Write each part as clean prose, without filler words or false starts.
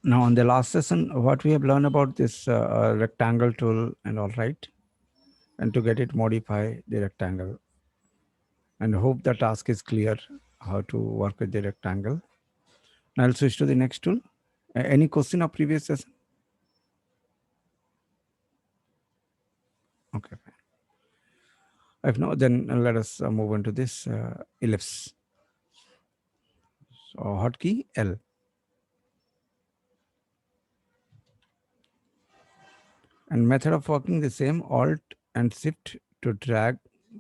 Now, on the last session, what we have learned about this rectangle tool and all right, and to get it modify the rectangle, and hope the task is clear how to work with the rectangle. Now I'll switch to the next tool. Any question of previous session? Okay, fine. If not, then let us move into this ellipse. So hotkey L. And method of working the same, Alt and Shift to drag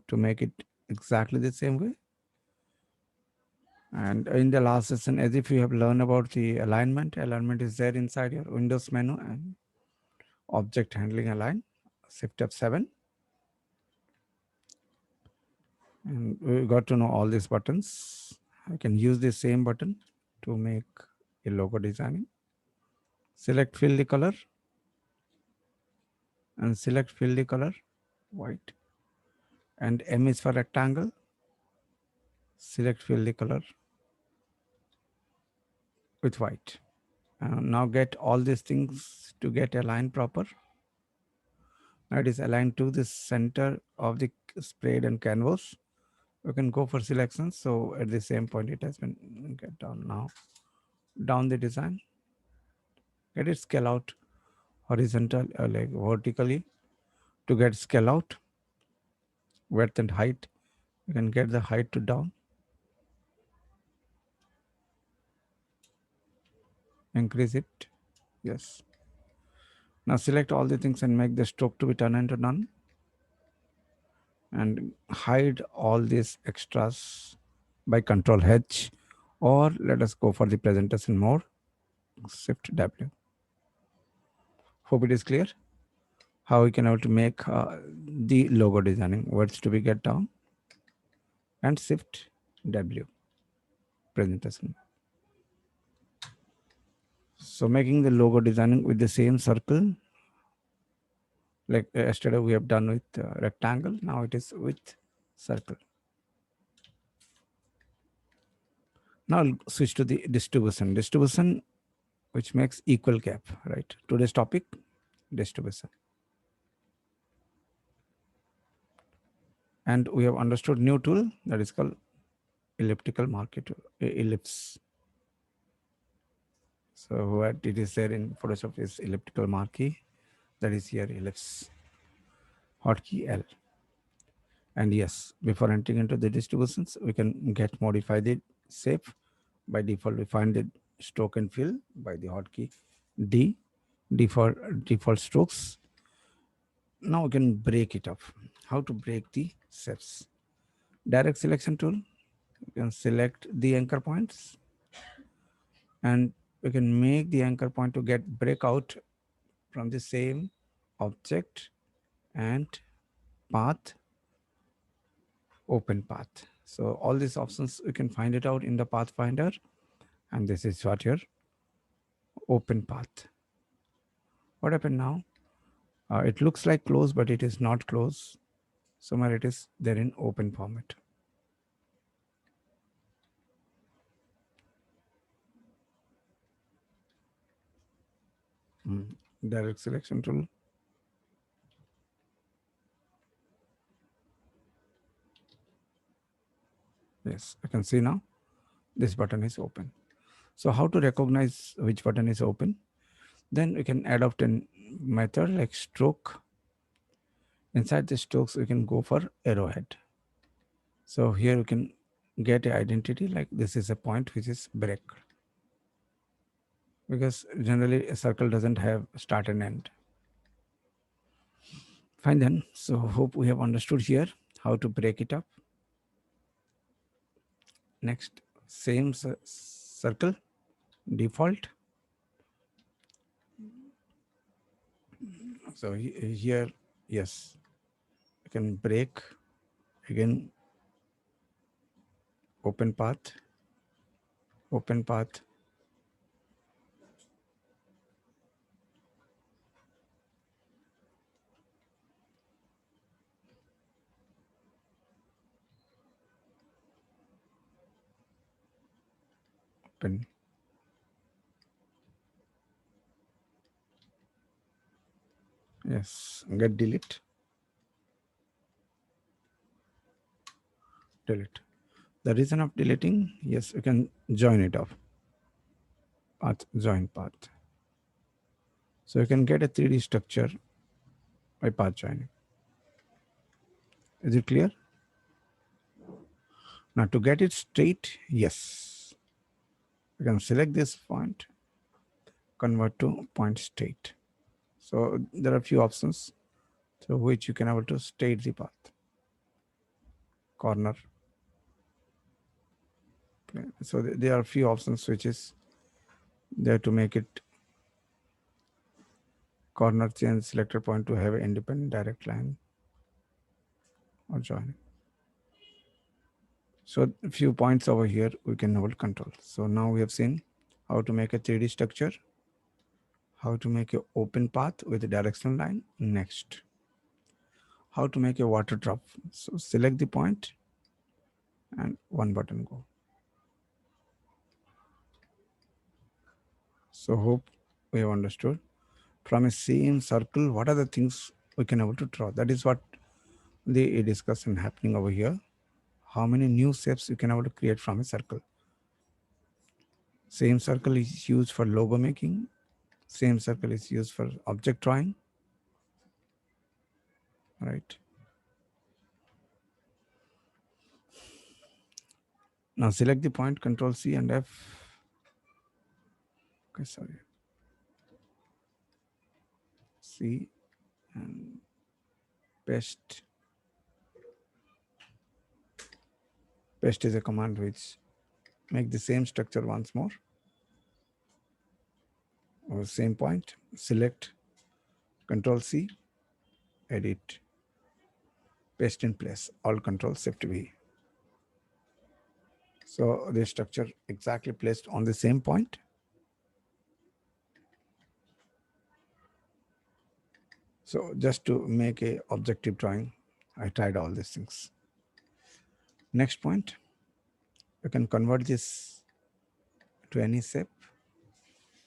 to make it exactly the same way. And in the last session, as if you have learned about the alignment is there inside your Windows menu and object handling align, Shift F7. And we got to know all these buttons. I can use the same button to make a logo designing. Select fill the color and select fill the color white. And M is for rectangle. Select fill the color with white. Now get all these things to get aligned proper. Now it is aligned to the center of the sprayed and canvas. We can go for selections. So at the same point, it has been get down now. Down the design. Get it scale out horizontal, like vertically. To get scale out, width and height, you can get the height to down. Increase it. Yes. Now select all the things and make the stroke to be turned into none. And hide all these extras by Control H, or let us go for the presentation mode, Shift W. Hope it is clear how we can able to make the logo designing. Words to be get down and Shift W, presentation. So making the logo designing with the same circle, like yesterday we have done with rectangle, now it is with circle. Now I'll switch to the distribution. Distribution which makes equal gap, right? Today's topic, distribution. And we have understood new tool that is called elliptical marquee tool, ellipse. So what it is there in Photoshop is elliptical marquee, that is here ellipse. Hotkey L. And yes, before entering into the distributions, we can get modify the shape. By default, we find the stroke and fill by the hotkey D, default strokes. Now we can break it up. How to break the shapes? Direct selection tool. You can select the anchor points and we can make the anchor point to get break out from the same object and path, open path. So all these options we can find it out in the pathfinder, and this is what your open path. What happened now? It looks like close, but it is not close. Somewhere it is there in open format. Mm. Direct selection tool. Yes, I can see now this button is open. So how to recognize which button is open? Then we can adopt a method like stroke. Inside the strokes, we can go for arrowhead. So here we can get an identity like this is a point which is break. Because generally a circle doesn't have start and end. Fine then. So hope we have understood here how to break it up. Next, same circle, default. So here, yes, you can break again, open path, open path. Open. Yes, get delete. The reason of deleting, yes, you can join it off. Path, join path. So you can get a 3D structure by path joining. Is it clear? Now to get it straight, yes, you can select this point, convert to point state. So there are a few options through which you can able to state the path. Corner. So there are a few options which is there to make it corner, change selector point to have an independent direct line or join. So a few points over here we can hold control. So now we have seen how to make a 3D structure, how to make an open path with a directional line. Next, how to make a water drop. So select the point and one button go. So hope we have understood. From a same circle, what are the things we can able to draw? That is what the discussion happening over here. How many new shapes you can able to create from a circle? Same circle is used for logo making. Same circle is used for object drawing. Right. Now select the point, Control C and F. Okay, sorry. C and paste. Paste is a command which make the same structure once more. Or same point. Select, Control C, edit, paste in place. All Control Shift V. So the structure exactly placed on the same point. So just to make a objective drawing, I tried all these things. Next point, you can convert this to any shape,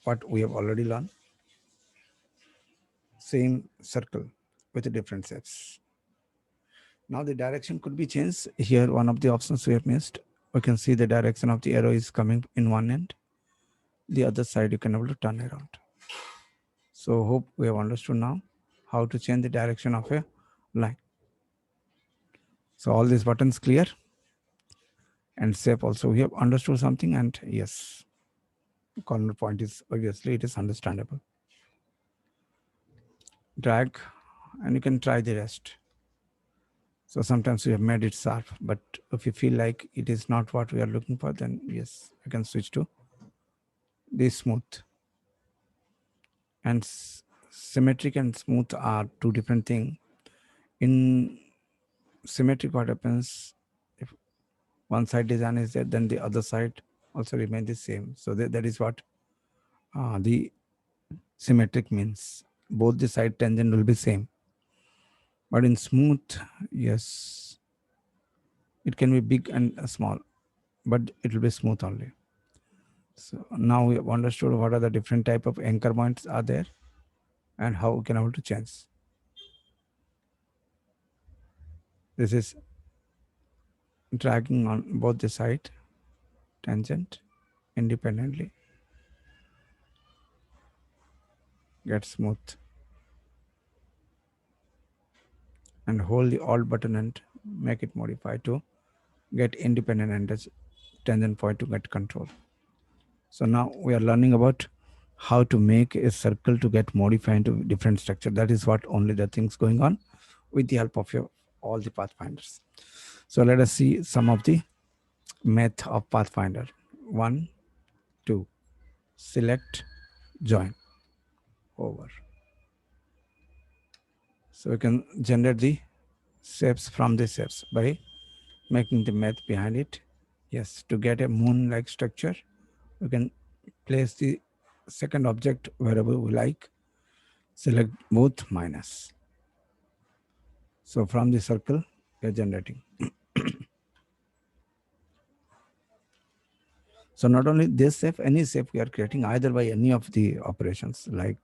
what we have already learned. Same circle with different shapes. Now the direction could be changed. Here, one of the options we have missed. We can see the direction of the arrow is coming in one end. The other side you can able to turn around. So hope we have understood now how to change the direction of a line. So all these buttons clear. And shape also we have understood something, and yes, corner point is obviously it is understandable. Drag and you can try the rest. So sometimes we have made it sharp, but if you feel like it is not what we are looking for, then yes, you can switch to the smooth. And symmetric and smooth are two different things. In symmetric, what happens if one side design is there, then the other side also remain the same. So that is what the symmetric means. Both the side tangent will be same. But in smooth, yes, it can be big and small, but it will be smooth only. So now we have understood what are the different type of anchor points are there and how we can able to change. This is dragging on both the side tangent independently. Get smooth and hold the alt button and make it modify to get independent and tangent point to get control. So now we are learning about how to make a circle to get modified into different structure. That is what only the things going on with the help of your all the pathfinders. So let us see some of the math of pathfinder. 1, 2, select, join, over. So we can generate the shapes from the shapes by making the math behind it. Yes, to get a moon like structure, we can place the second object wherever we like. Select both minus. So from the circle, we are generating. So not only this shape, any shape we are creating either by any of the operations like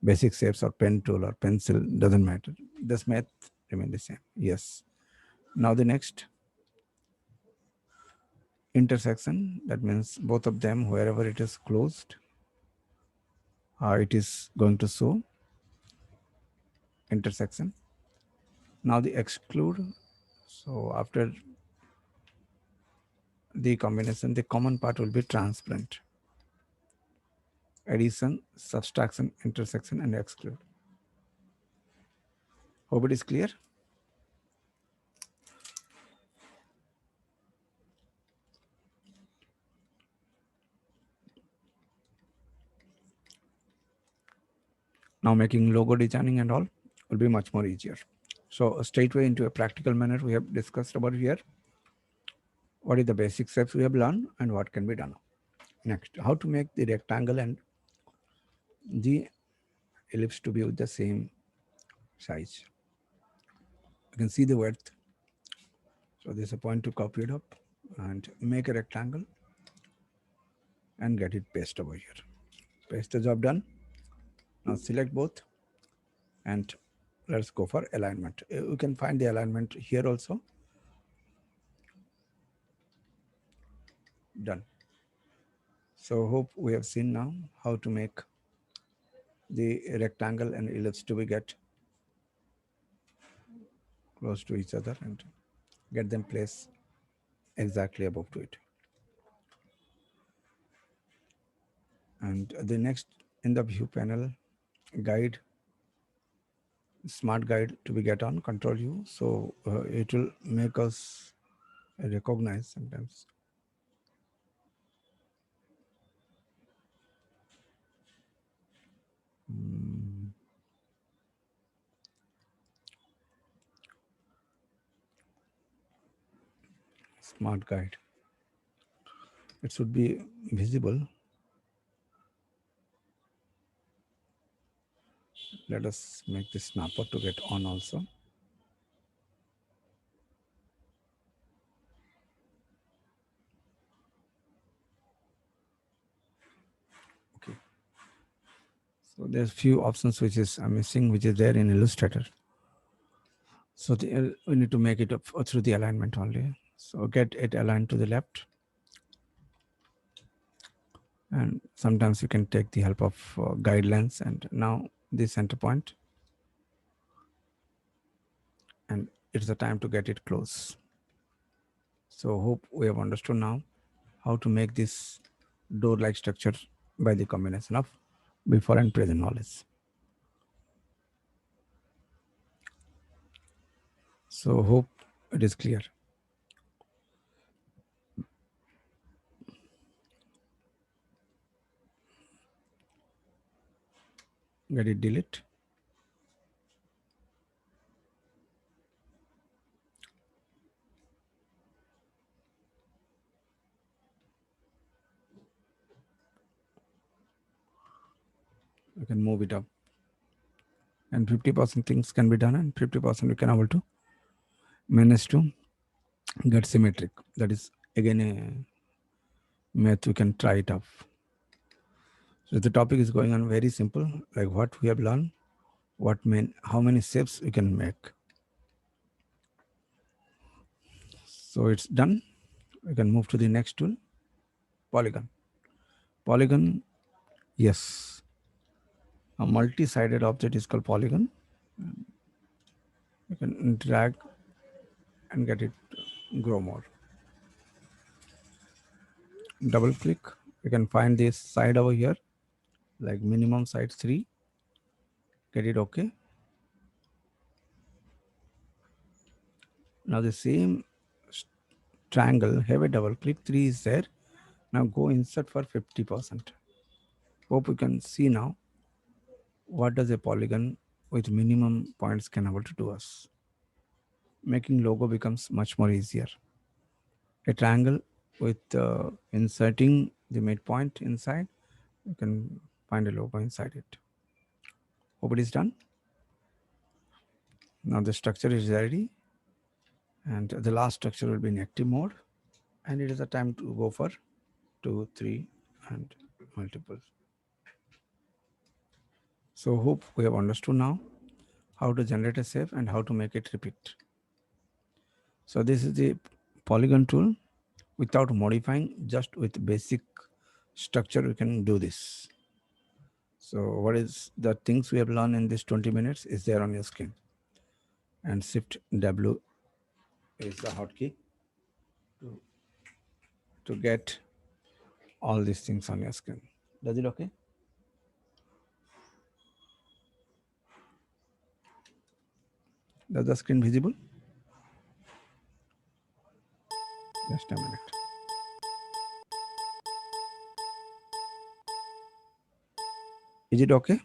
basic shapes or pen tool or pencil, doesn't matter. This math remain the same. Yes. Now the next, intersection. That means both of them, wherever it is closed, it is going to show intersection. Now the exclude. So after the combination, the common part will be transparent. Addition, subtraction, intersection, and exclude. Hope it is clear. Now making logo designing and all will be much more easier. So straightway into a practical manner, we have discussed about here what is the basic steps we have learned and what can be done. Next, how to make the rectangle and the ellipse to be with the same size. You can see the width. So there's a point to copy it up and make a rectangle and get it paste over here. Paste the job done. Now select both and let's go for alignment. You can find the alignment here also. Done. So hope we have seen now how to make the rectangle and ellipse to be get close to each other and get them placed exactly above to it. And the next in the view panel, guide, smart guide to be get on control U. So it will make us recognize sometimes. Smart guide. It should be visible. Let us make this snapper to get on also. Okay. So there's few options which is missing, which is there in Illustrator. So we need to make it up through the alignment only. So get it aligned to the left. And sometimes you can take the help of guidelines. And now the center point. And it's the time to get it close. So hope we have understood now how to make this door-like structure by the combination of before and present knowledge. So hope it is clear. Get it delete. You can move it up. And 50% things can be done and 50% we can able to manage to get symmetric. That is again a math we can try it up. So the topic is going on very simple, like what we have learned, how many shapes we can make. So it's done. We can move to the next tool, Polygon. Polygon, yes. A multi-sided object is called polygon. You can drag and get it grow more. Double click. You can find this side over here, like minimum side 3. Get it okay. Now the same triangle, have a double click, 3 is there. Now go insert for 50%. Hope you can see now what does a polygon with minimum points can able to do us. Making logo becomes much more easier. A triangle with inserting the midpoint inside, you can find a logo inside it. Hope it is done. Now the structure is ready and the last structure will be in active mode and it is a time to go for 2, 3 and multiples. So hope we have understood now how to generate a shape and how to make it repeat. So this is the polygon tool. Without modifying, just with basic structure, we can do this. So what is the things we have learned in this 20 minutes is there on your screen. And Shift W is the hotkey to, to get all these things on your screen. Does it okay? Does the screen visible? Just a minute. Is it okay?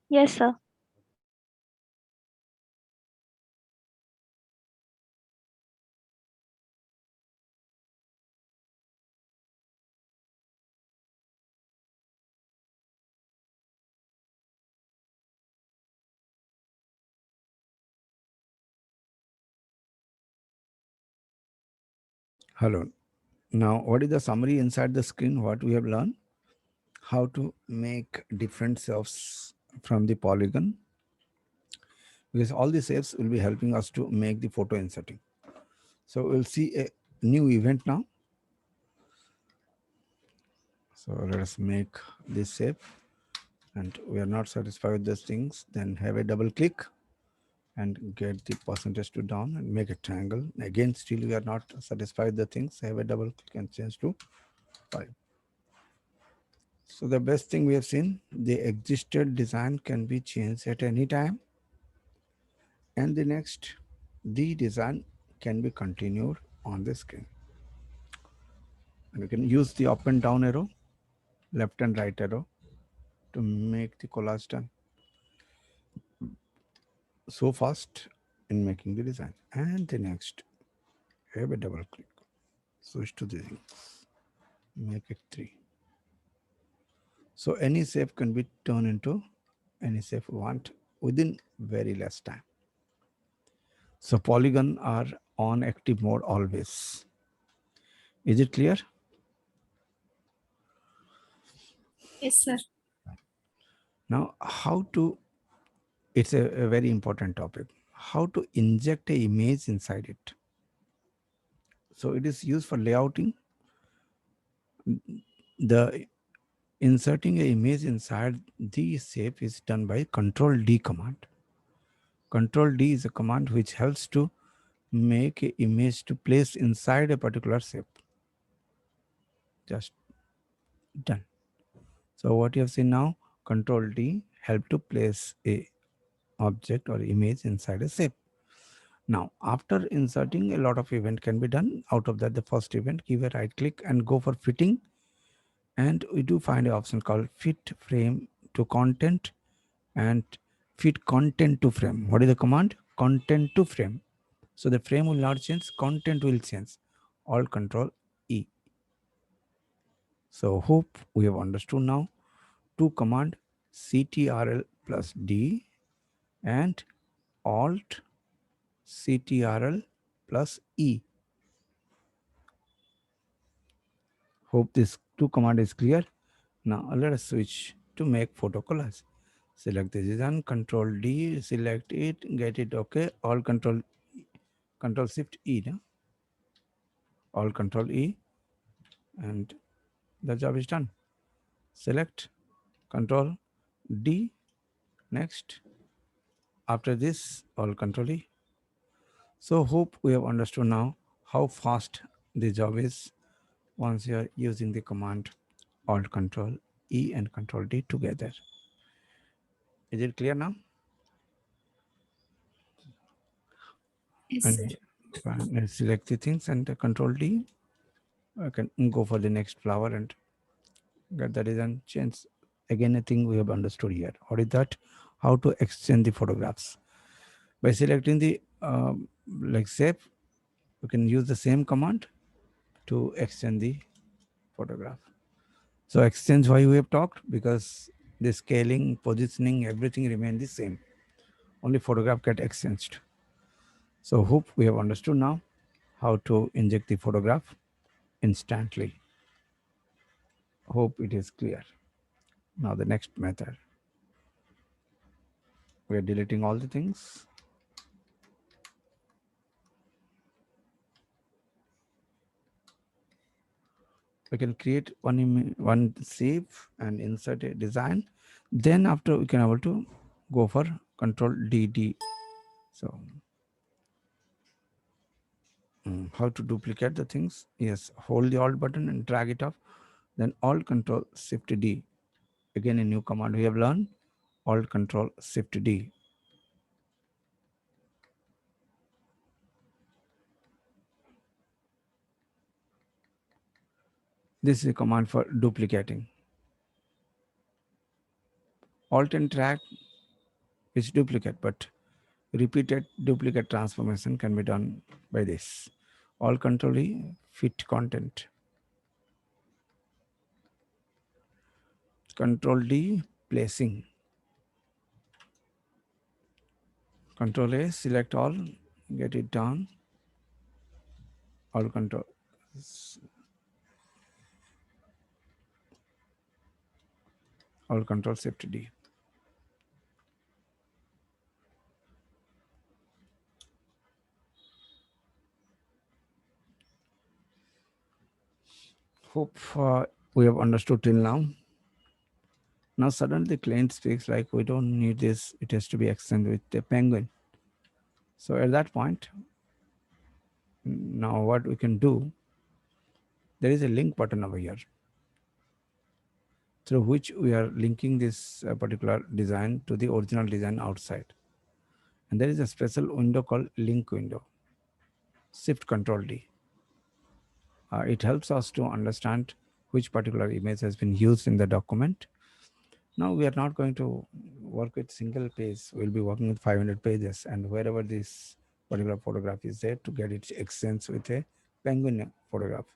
Yes, sir. Hello. Now, what is the summary inside the screen? What we have learned? How to make different shapes from the polygon, because all the shapes will be helping us to make the photo inserting. So we'll see a new event now. So let us make this shape, and we are not satisfied with those things, then have a double click and get the percentage to down and make a triangle. Again, still we are not satisfied with the things, have a double click and change to 5. So the best thing we have seen, the existed design can be changed at any time, and the next, the design can be continued on the screen. And we can use the up and down arrow, left and right arrow to make the collage done so fast in making the design. And the next, have a double click, switch to the things, make it 3. So any shape can be turned into any shape we want within very less time. So polygon are on active mode always. Is it clear? Yes, sir. Now, how to, it's a very important topic, how to inject a image inside it. So it is used for layouting. The inserting a image inside the shape is done by Control D command. Control D is a command which helps to make an image to place inside a particular shape. Just done. So what you have seen now, Control D help to place a object or image inside a shape. Now, after inserting, a lot of event can be done. Out of that, the first event, give a right click and go for fitting. And we do find an option called fit frame to content and fit content to frame. What is the command? Content to frame. So the frame will not change, content will change. Alt Control E. So hope we have understood now. To command CTRL plus D and Alt CTRL plus E. Hope this two command is clear. Now let us switch to make photo collage. Select the design, Control D, select it, get it okay. All Control Shift E, no? All Control E, and the job is done. Select Control D. Next, after this, all Control E. So hope we have understood now how fast the job is once you are using the command Alt Control E and Control D together. Is it clear now? Yes, sir. And let's select the things and Control D. I can go for the next flower and get the design change. Again, a thing we have understood here. What is that? How to exchange the photographs. By selecting the like shape, we can use the same command to exchange the photograph. So exchange, why we have talked, because the scaling, positioning, everything remain the same. Only photograph get exchanged. So hope we have understood now how to inject the photograph instantly. Hope it is clear. Now the next method, we are deleting all the things. We can create one save and insert a design. Then after we can able to go for control DD. So how to duplicate the things? Yes, hold the alt button and drag it up. Then alt control shift D. Again a new command we have learned. Alt control shift D. This is a command for duplicating. Alt and drag is duplicate, but repeated duplicate transformation can be done by this. Alt control E, fit content. Control D, placing. Control A, select all, get it down. Alt control, alt control shift D. Hope we have understood till now. Now suddenly the client speaks like, we don't need this, it has to be extended with the penguin. So at that point, now what we can do, there is a link button over here through which we are linking this particular design to the original design outside. And there is a special window called link window. Shift control D. It helps us to understand which particular image has been used in the document. Now we are not going to work with single page. We'll be working with 500 pages, and wherever this particular photograph is there, to get it exchanged with a penguin photograph.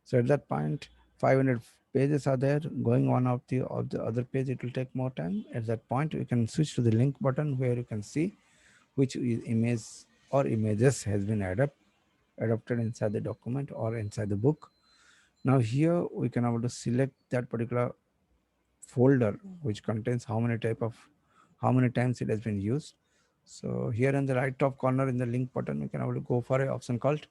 So at that point, 500 pages are there. Going one of the other page, it will take more time. At that point, you can switch to the link button where you can see which image or images has been adopted inside the document or inside the book. Now here we can able to select that particular folder which contains how many times it has been used. So here in the right top corner in the link button, we can able to go for an option called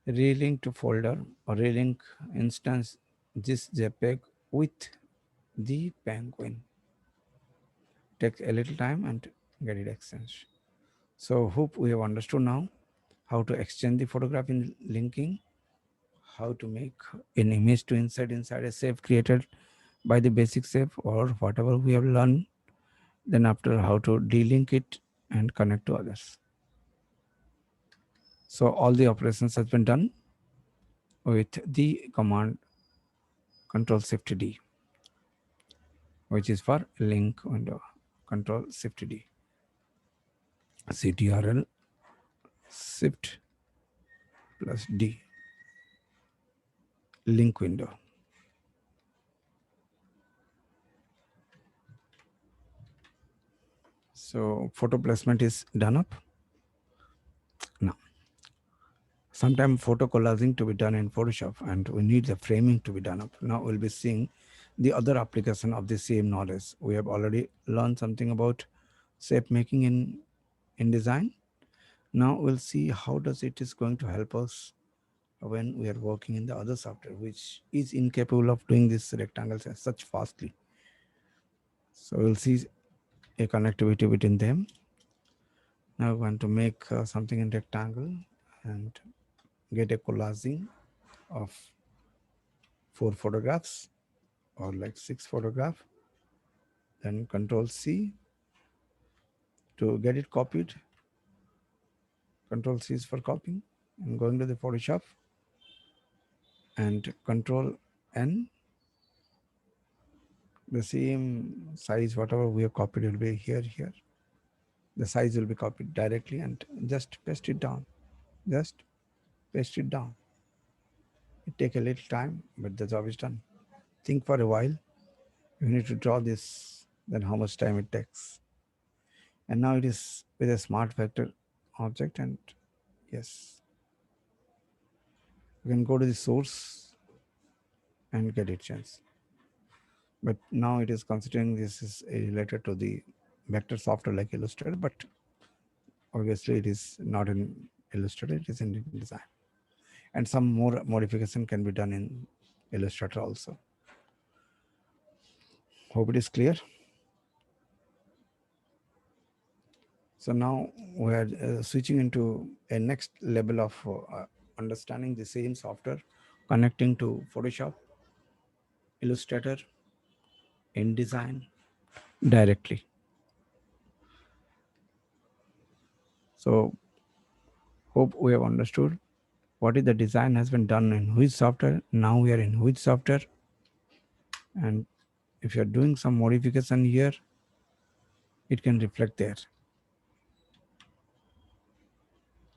relink to folder or relink instance this JPEG with the penguin. Takes a little time and get it exchanged. So hope we have understood now how to exchange the photograph in linking, how to make an image to inside a save created by the basic save or whatever we have learned. Then after how to delink it and connect to others. So all the operations has been done with the command control shift D, which is for link window. Control shift D. CTRL shift plus D. Link window. So photo placement is done up. Now, sometime photo collaging to be done in Photoshop, and we need the framing to be done up. Now we'll be seeing the other application of the same knowledge. We have already learned something about shape making in InDesign. Now we'll see how does it is going to help us when we are working in the other software, which is incapable of doing these rectangles as such fastly. So we'll see a connectivity between them. Now we want to make something in rectangle and get a collaging of 4 photographs or like 6 photograph. Then control C to get it copied. Control C is for copying. I'm going to the Photoshop and control N. The same size, whatever we have copied will be here. The size will be copied directly and just paste it down. Just paste it down. It take a little time, but the job is done. Think for a while. You need to draw this, then how much time it takes. And now it is with a smart vector object, and yes, you can go to the source and get it changed. But now it is considering this is related to the vector software like Illustrator, but obviously it is not in Illustrator, it is in design. And some more modification can be done in Illustrator also. Hope it is clear. So now we are switching into a next level of understanding the same software, connecting to Photoshop, Illustrator, InDesign directly. So hope we have understood what is the design has been done in which software. Now we are in which software, and if you are doing some modification here, it can reflect there.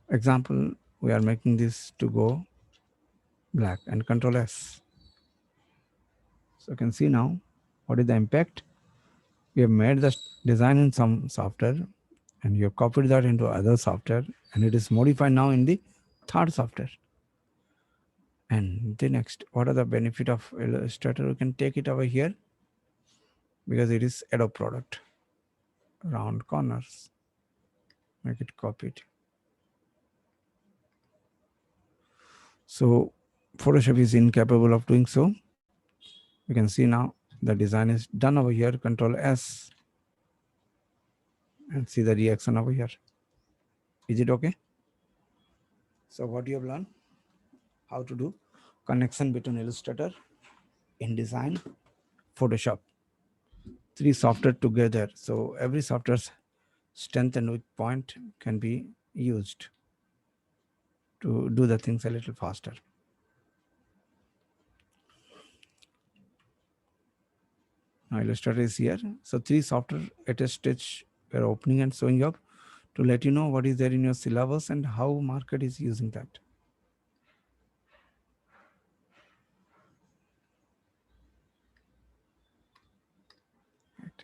Example, we are making this to go black and Control S. So you can see now what is the impact. We have made the design in some software and you have copied that into other software, and it is modified now in the third software. And the next, what are the benefit of Illustrator? We can take it over here because it is Adobe product. Round corners, make it copied. So Photoshop is incapable of doing so. You can see now the design is done over here. Control S and see the reaction over here. Is it okay? So what you have learned? How to do connection between Illustrator, InDesign, Photoshop. Three software together. So every software's strength and weak point can be used to do the things a little faster. Now Illustrator is here. So three software at a stage we are opening and showing up to let you know what is there in your syllabus and how market is using that. Right.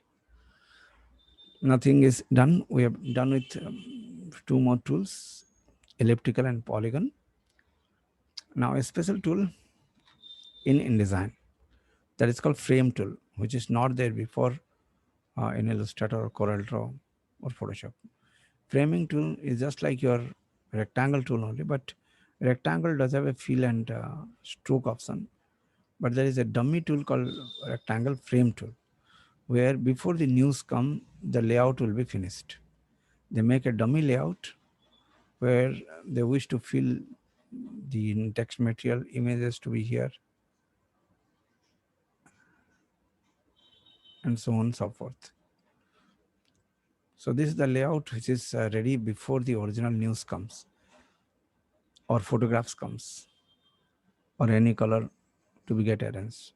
Nothing is done. We have done with two more tools, elliptical and polygon. Now a special tool in InDesign that is called frame tool, which is not there before in Illustrator or CorelDRAW or Photoshop. Framing tool is just like your rectangle tool only, but rectangle does have a fill and stroke option. But there is a dummy tool called rectangle frame tool, where before the news come, the layout will be finished. They make a dummy layout where they wish to fill the text material, images to be here, and so on and so forth. So this is the layout which is ready before the original news comes or photographs comes or any color to be get arranged.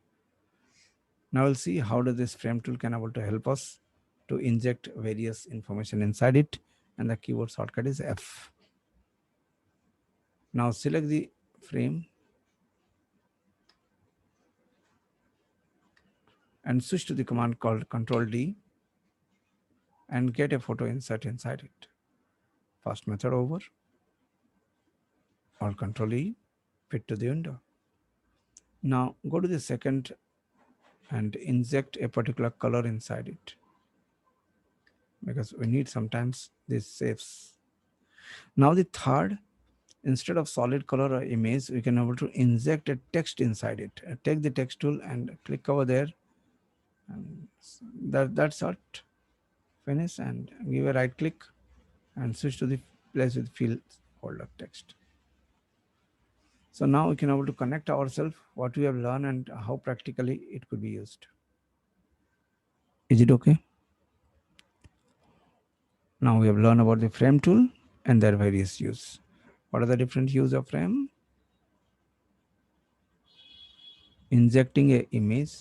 Now we'll see how does this frame tool can able to help us to inject various information inside it, and the keyboard shortcut is F. Now select the frame and switch to the command called Control D and get a photo insert inside it. First method over, or Control E, fit to the window. Now go to the second and inject a particular color inside it, because we need sometimes this saves. Now the third, instead of solid color or image, we can able to inject a text inside it. Take the text tool and click over there, and that's it. Finish and give a right click and switch to the place with field folder text. So now we can able to connect ourselves what we have learned and how practically it could be used. Is it okay? Now we have learned about the frame tool and their various use. What are the different use of frame? Injecting a image,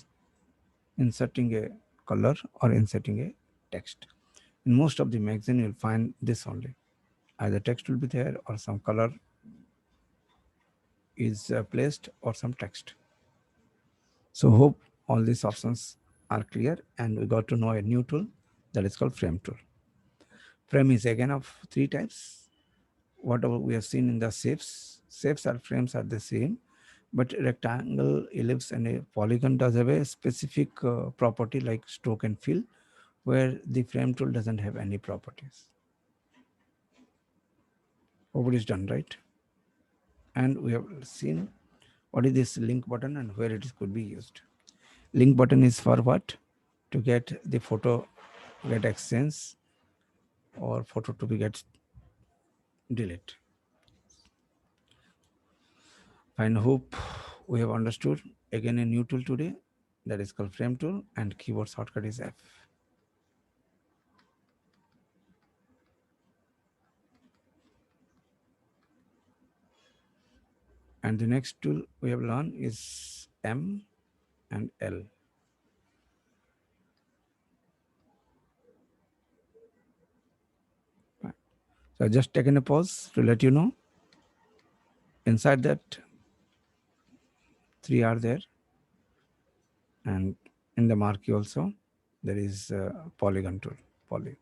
inserting a color, or inserting a text. In most of the magazine you'll find this only. Either text will be there or some color is placed or some text. So hope all these options are clear and we got to know a new tool that is called frame tool. Frame is again of three types. Whatever we have seen in the shapes, shapes or frames are the same, But rectangle, ellipse, and a polygon does have a specific property like stroke and fill, where the frame tool doesn't have any properties. Hope it is done right. And we have seen what is this link button and where it is could be used. Link button is for what? To get the photo get exchanged or photo to be get delete. Fine, hope we have understood. Again, a new tool today that is called frame tool, and keyboard shortcut is F. And the next tool we have learned is M and L. Right. So I just taken a pause to let you know. Inside that, three are there, and in the marquee also there is polygon tool. Poly.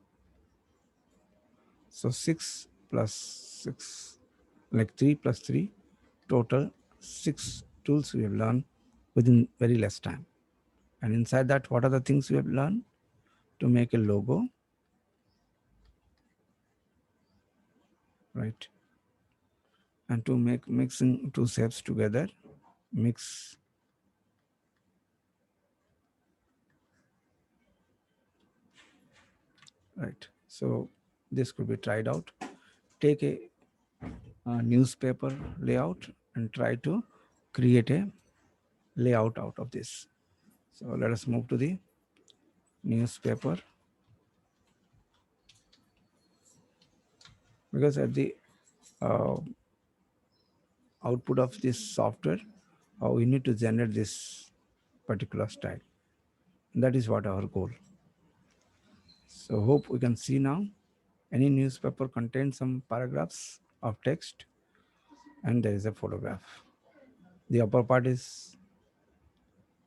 So 6 plus 6, like 3 plus 3, total 6 tools we have learned within very less time. And inside that, what are the things we have learned? To make a logo, right? And to make mixing two shapes together, mix, right? So this could be tried out. Take a newspaper layout and try to create a layout out of this. So let us move to the newspaper, because at the uh, output of this software, we need to generate this particular style. That is what our goal. So hope we can see now. Any newspaper contains some paragraphs of text, and there is a photograph. The upper part is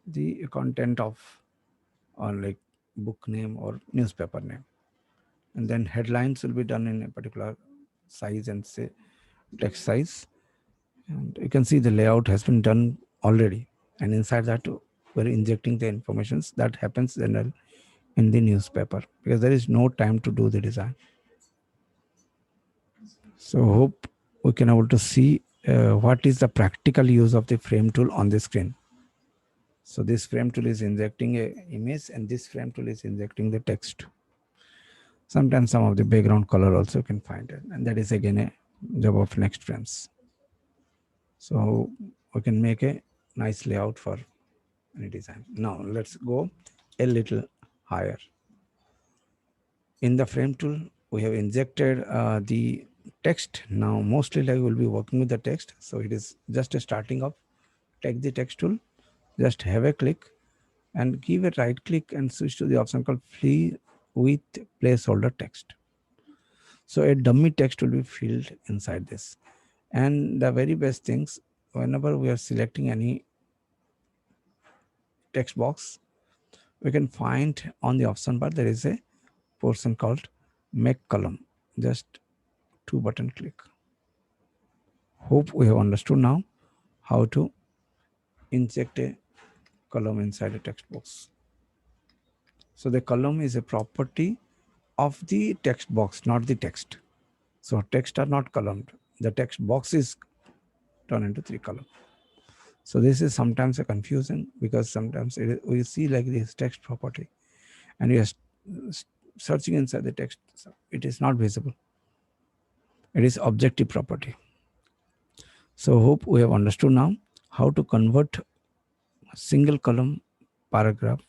the content of, or like book name or newspaper name, and then headlines will be done in a particular size and say text size. And you can see the layout has been done already, and inside that we're injecting the informations that happens then in the newspaper, because there is no time to do the design. So hope we can able to see what is the practical use of the frame tool on the screen. So this frame tool is injecting a image, and this frame tool is injecting the text. Sometimes some of the background color also you can find it, and that is again a job of next frames. So we can make a nice layout for any design. Now let's go a little higher. In the frame tool, we have injected the text. Now mostly like we'll be working with the text. So it is just a starting of, take the text tool, just have a click and give a right click and switch to the option called fill with placeholder text. So a dummy text will be filled inside this. And the very best things, whenever we are selecting any text box, we can find on the option bar there is a portion called make column. Just 2-button click. Hope we have understood now how to inject a column inside a text box. So the column is a property of the text box, not the text. So text are not columned. The text box is turned into 3 column. So this is sometimes a confusion, because sometimes we see like this text property and we are searching inside the text. So it is not visible. It is objective property. So hope we have understood now how to convert a single column paragraph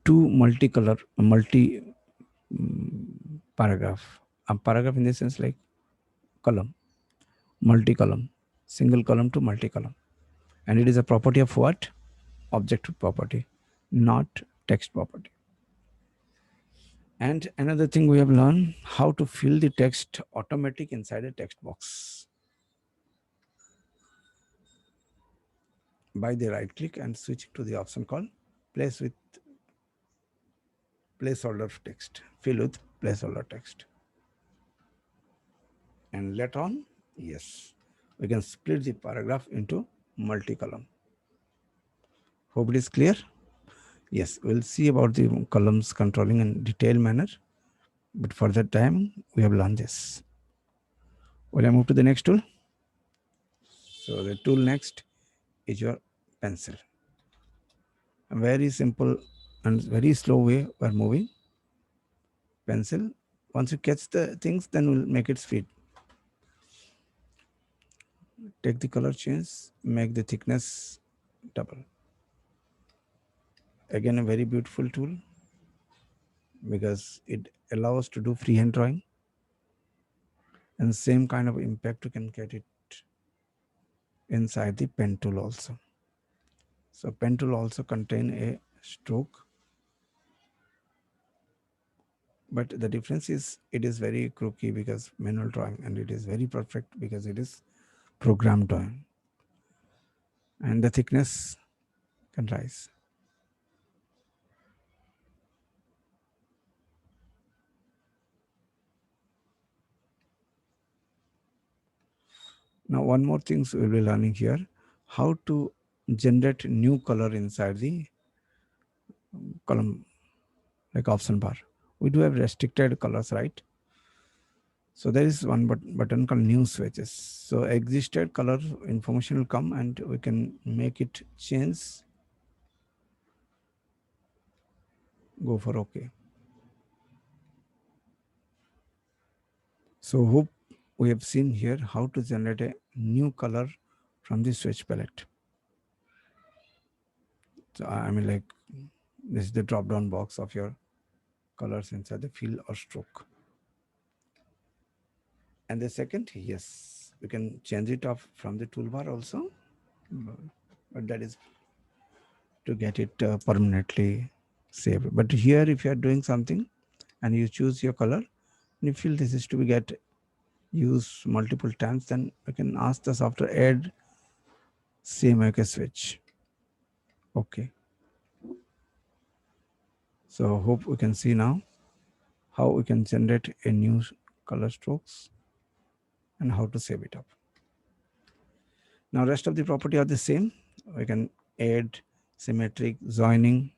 to multicolor, multi paragraph. A paragraph in the sense like column, multi-column, single column to multi-column. And it is a property of what? Objective property, not text property. And another thing we have learned, how to fill the text automatic inside a text box by the right click and switch to the option called place with placeholder text, fill with placeholder text. And let on, yes. we can split the paragraph into multi-column. Hope it is clear. Yes, we'll see about the columns controlling in detailed manner, but for that time we have learned this. Will I move to the next tool? So the tool next is your pencil. A very simple and very slow way we're moving. Pencil. Once you catch the things, then we'll make it speed. Take the color change, make the thickness double. Again, a very beautiful tool because it allows us to do freehand drawing, and same kind of impact you can get it inside the pen tool also. So pen tool also contain a stroke, but the difference is it is very crooky because manual drawing, and it is very perfect because it is program drawing, and the thickness can rise. Now one more things we'll be learning here, how to generate new color inside the column, like option bar. We do have restricted colors, right? So there is one button called new switches. So existed color information will come and we can make it change. Go for OK. So hope we have seen here how to generate a new color from the switch palette. So I mean, like, this is the drop down box of your colors inside the fill or stroke. And the second, yes, we can change it off from the toolbar also, but that is to get it permanently saved. But here, if you are doing something and you choose your color, and you feel this is to be get used multiple times, then you can ask the software add same make a switch. Okay. So hope we can see now how we can generate a new color strokes and how to save it up. Now rest of the property are the same. We can add symmetric joining.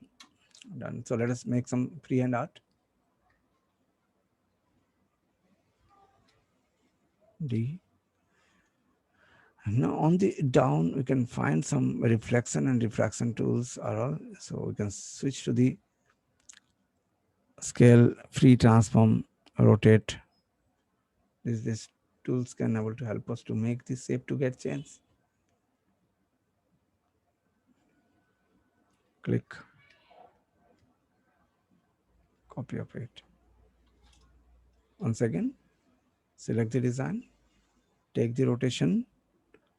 Done. So let us make some freehand art. D. Now on the down we can find some reflection and refraction tools are all. So we can switch to the scale, free transform, rotate. This tools can able to help us to make the shape to get changed. Click, copy of it. Once again, select the design, take the rotation.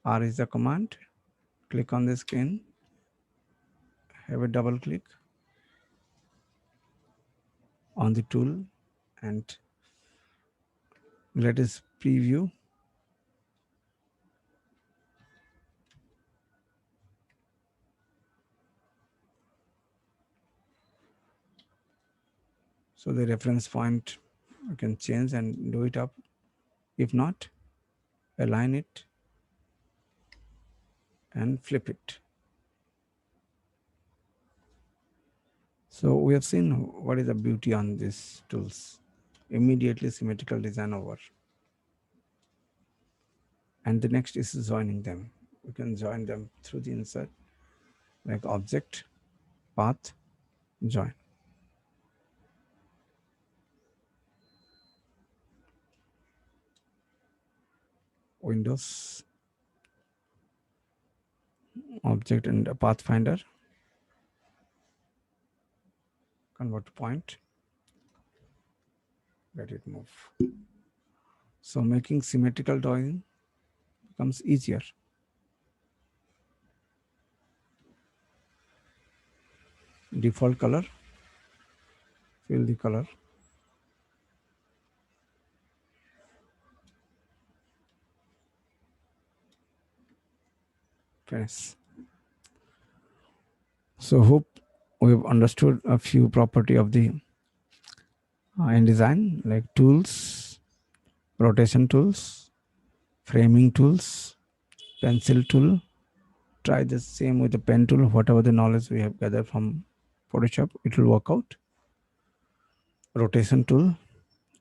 R is the command. Click on the screen, have a double click on the tool and let us preview. So the reference point you can change and do it up. If not, align it and flip it. So we have seen what is the beauty on these tools. Immediately symmetrical design over. And the next is joining them. We can join them through the insert, like object, path, join. Windows, object and pathfinder. Convert to point. Let it move. So making symmetrical drawing becomes easier. Default color, fill the color. Finish. So hope we've understood a few property of the InDesign, like tools, rotation tools, framing tools, pencil tool. Try the same with the pen tool. Whatever the knowledge we have gathered from Photoshop, it will work out. Rotation tool,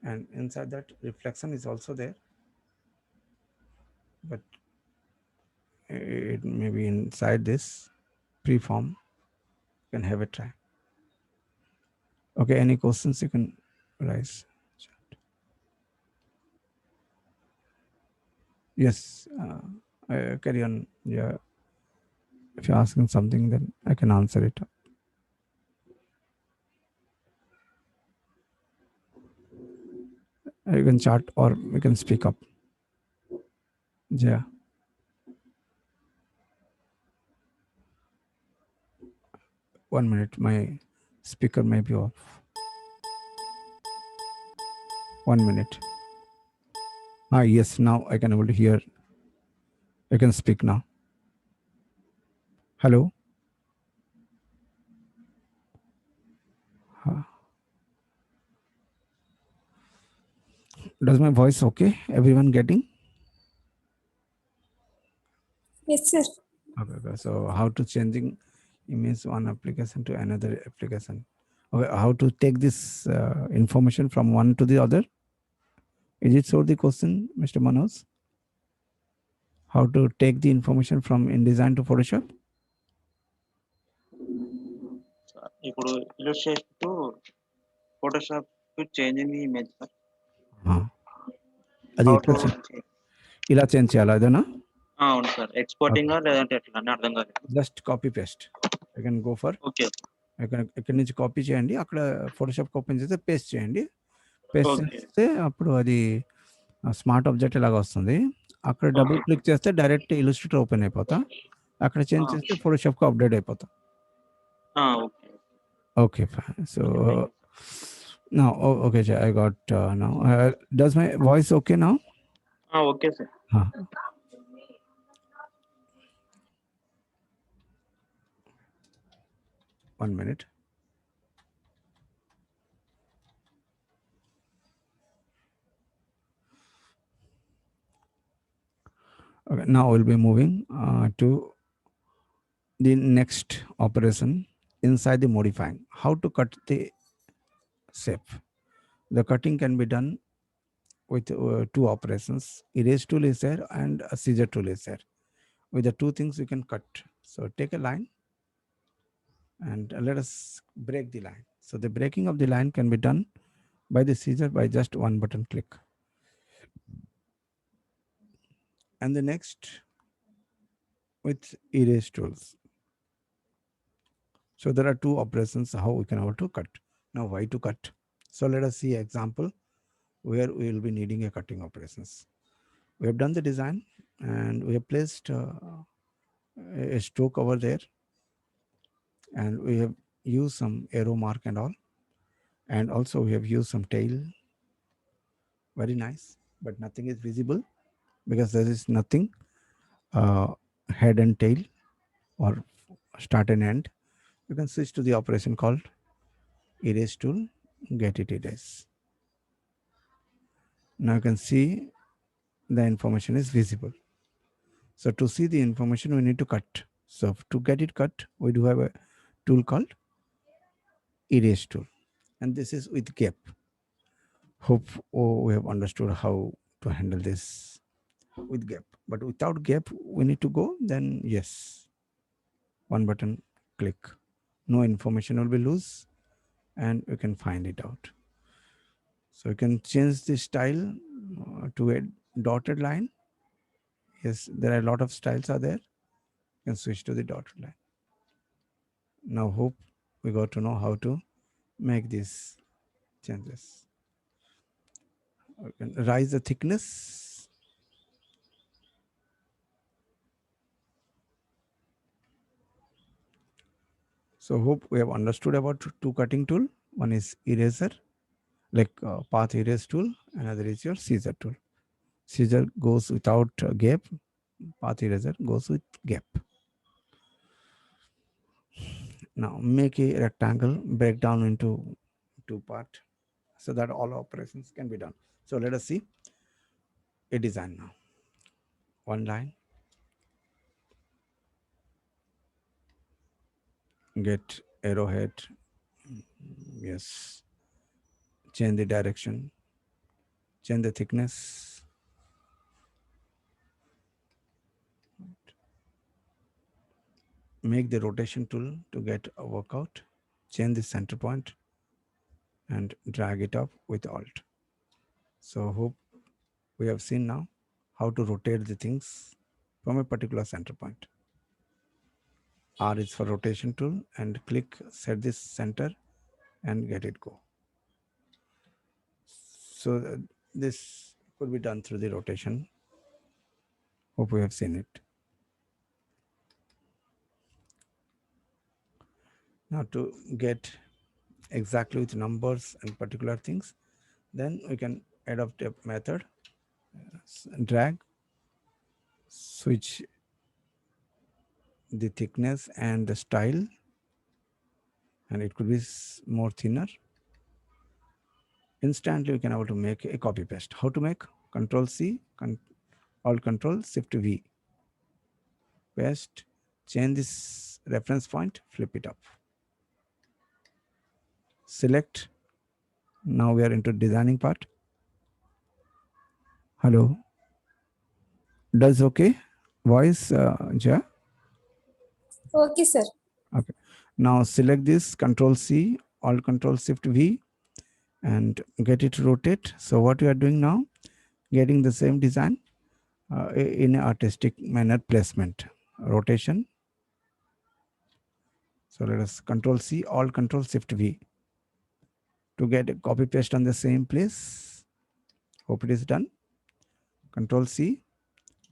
and inside that reflection is also there, but it may be inside this preform. You can have a try. Okay, any questions you can raise? Yes, carry on. Yeah, if you're asking something, then I can answer it. You can chat or you can speak up. Yeah. 1 minute, my speaker may be off. 1 minute. Yes, now I can able to hear. I can speak now. Hello. Does my voice okay? Everyone getting? Yes, sir. Okay. So how to changing image one application to another application? Okay, how to take this information from one to the other? Is it so the question, Mr. Manoj? How to take the information from InDesign to Photoshop? ఇప్పుడు illustration to Photoshop to changing the image sir. అది how ఎట్లా to ఇలా change చేయాలా అదేనా? అవును sir. ఎక్స్‌పోర్టింగా లేదంటే ఎట్లా అని అర్థం కాలేదు. Just copy paste. I can go for okay. ఇక్కడి నుంచి కాపీ చేయండి, అక్కడ ఫోటోషాప్ ఓపెన్ చేస్తే పేస్ట్ చేయండి. Paste okay. చేస్తే అప్పుడు అది స్మార్ట్ ఆబ్జెక్ట్ లాగా వస్తుంది. అక్కడ డబుల్ ఓకే. క్లిక్ చేస్తే డైరెక్ట్ ఇల్లస్ట్రేటర్ ఓపెన్ అయిపోతా. అక్కడ చేంజ్ చేస్తే ఫోటోషాప్కి అప్డేట్ అయిపోతా. Okay. Okay fine. So now okay I got now. Does my voice okay now? Okay sir. 1 minute. Okay, now we'll be moving to the next operation inside the modifying. How to cut the shape. The cutting can be done with two operations. Erase tool is there and a scissor tool is there. With the two things you can cut. So take a line and let us break the line. So the breaking of the line can be done by the scissor by just one button click. And the next with erase tools. So there are two operations how we can able to cut. Now why to cut? So let us see example where we will be needing a cutting operations. We have done the design and we have placed a stroke over there, and we have used some arrow mark and all, and also we have used some tail. Very nice, but nothing is visible because there is nothing head and tail or start and end. You can switch to the operation called erase tool, get it erase. Now you can see the information is visible. So to see the information, we need to cut. So to get it cut, we do have a tool called erase tool, and this is with gap. Hope we have understood how to handle this with gap. But without gap, we need to go. Then yes, one button click. No information will be loose, and you can find it out. So you can change the style to a dotted line. Yes, there are a lot of styles are there. You can switch to the dotted line. Now hope we got to know how to make these changes. You can rise the thickness. So hope we have understood about two cutting tool. One is eraser, like path erase tool. Another is your scissor tool. Scissor goes without gap. Path eraser goes with gap. Now make a rectangle, break down into two part so that all operations can be done. So let us see a design now. One line, get arrowhead, yes, change the direction, change the thickness, make the rotation tool to get a workout, change the center point and drag it up with alt. So hope we have seen now how to rotate the things from a particular center point. R is for rotation tool and click set this center and get it go. So this could be done through the rotation. Hope we have seen it. Now to get exactly with numbers and particular things, then we can adopt a method, drag, switch the thickness and the style, and it could be more thinner. Instantly we can able to make a copy paste. How to make? Control C, Alt Control Shift V, paste, change this reference point, flip it up, select. Now we are into designing part. Hello, does okay voice, Ja? Okay, sir. Okay, now select this, Control C, Alt Control Shift V, and get it to rotate. So what we are doing now, getting the same design in an artistic manner, placement, rotation. So let us Control C, Alt Control Shift V to get a copy paste on the same place. Hope it is done. Control C,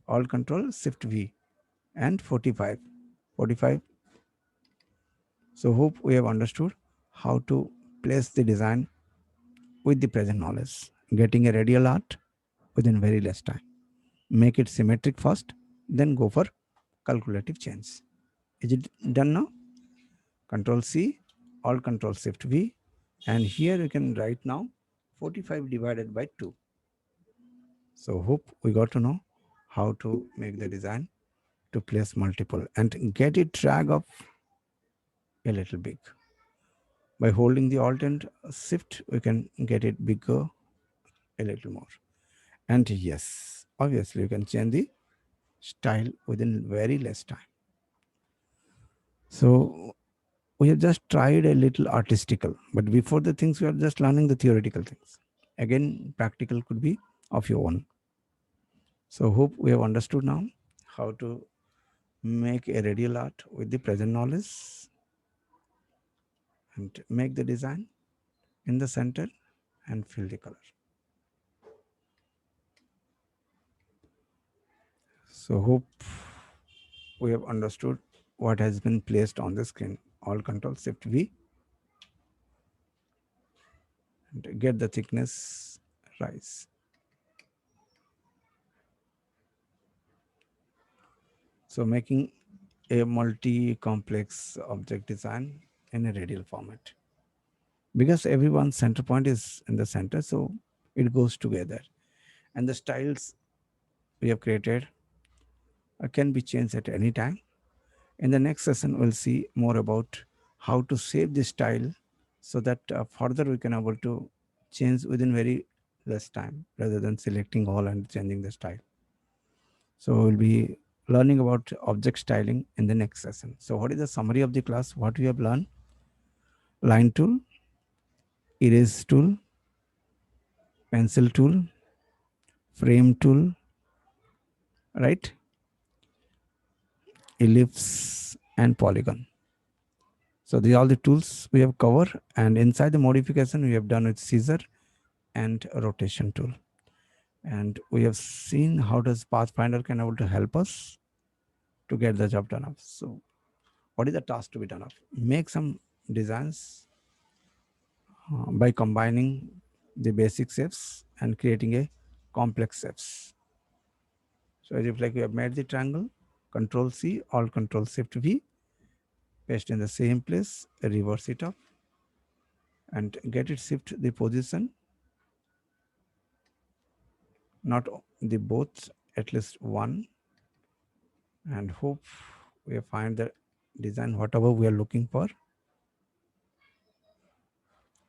Alt Control Shift V, and 45, 45. So hope we have understood how to place the design with the present knowledge, getting a radial art within very less time. Make it symmetric first, then go for calculative change. Is it done now? Control C, Alt Control Shift V, and here you can write now 45 divided by 2. So hope we got to know how to make the design to place multiple and get it drag up a little big. By holding the Alt and Shift, we can get it bigger a little more. And yes, obviously you can change the style within very less time. So we have just tried a little artistical, but before the things we are just learning the theoretical things. Again, practical could be of your own. So hope we have understood now how to make a radial art with the present knowledge and make the design in the center and fill the color. So hope we have understood what has been placed on the screen. Alt Control Shift V and get the thickness rise. So making a multi-complex object design in a radial format. Because everyone's center point is in the center, so it goes together. And the styles we have created can be changed at any time. In the next session, we'll see more about how to save the style so that further we can able to change within very less time rather than selecting all and changing the style. So we'll be learning about object styling in the next session. So what is the summary of the class? What we have learned? Line tool, erase tool, pencil tool, frame tool, right? Ellipse and polygon. So these are all the tools we have covered, and inside the modification we have done with scissor and rotation tool. And we have seen how does Pathfinder can able to help us to get the job done. So what is the task to be done? Make some designs by combining the basic shapes and creating a complex shapes. So as if like we have made the triangle, Control C, Alt Control Shift V, paste in the same place, reverse it up, and get it shift the position, not the both, at least one, and hope we find the design whatever we are looking for.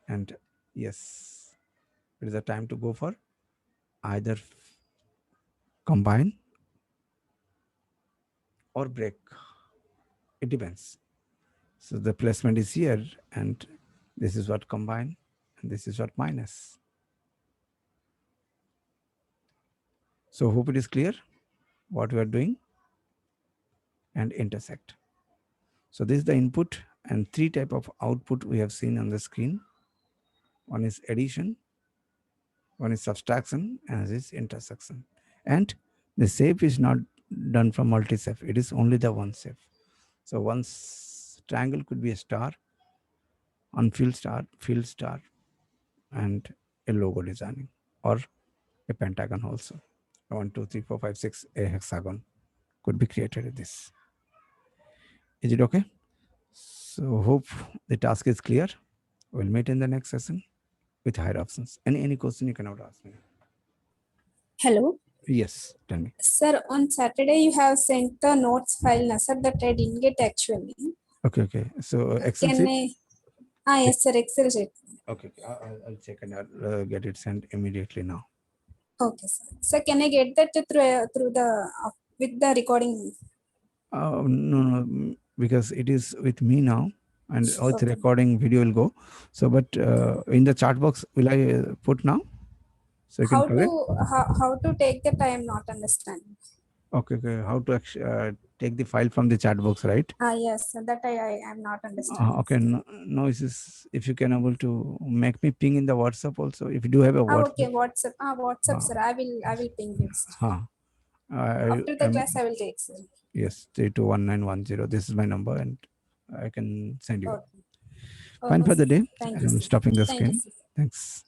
And yes, it is a time to go for either combine or break. It depends. So the placement is here, and this is what combine, and this is what minus. So hope it is clear what we are doing. And intersect. So this is the input, and three type of output we have seen on the screen. One is addition, one is subtraction, and this is intersection. And the shape is not done from multi-shape. It is only the one shape. So one triangle could be a star, unfilled star, filled star, and a logo designing, or a pentagon also. 1, 2, 3, 4, 5, 6, a hexagon could be created with this. Is it okay? So hope the task is clear. We'll meet in the next session with higher options. Any question you cannot ask me. Hello. Yes, tell me. Sir, on Saturday you have sent the notes file, na, sir, that I didn't get actually. Okay. So Excel Can sheet? yes, sir, Excel sheet. Okay. I'll check and I'll get it sent immediately now. Okay, sir. Sir, can I get that through the with the recording? No, because it is with me now, and all the Okay. recording video will go. So, but in the chat box, will I put now? So you can correct? How to take that? I am not understanding. Okay. How to take the file from the chat box, right? Yes, sir, that I am not understanding. Okay. No, if you can able to make me ping in the WhatsApp also. If you do have a WhatsApp. Okay, WhatsApp. WhatsApp, sir. I will ping it. After the class, I will take, sir. Yes, 321910. This is my number, and I can send you. Okay. Fine for the day. Thank you, I'm sir. stopping the Thank you, screen. sir. Thanks.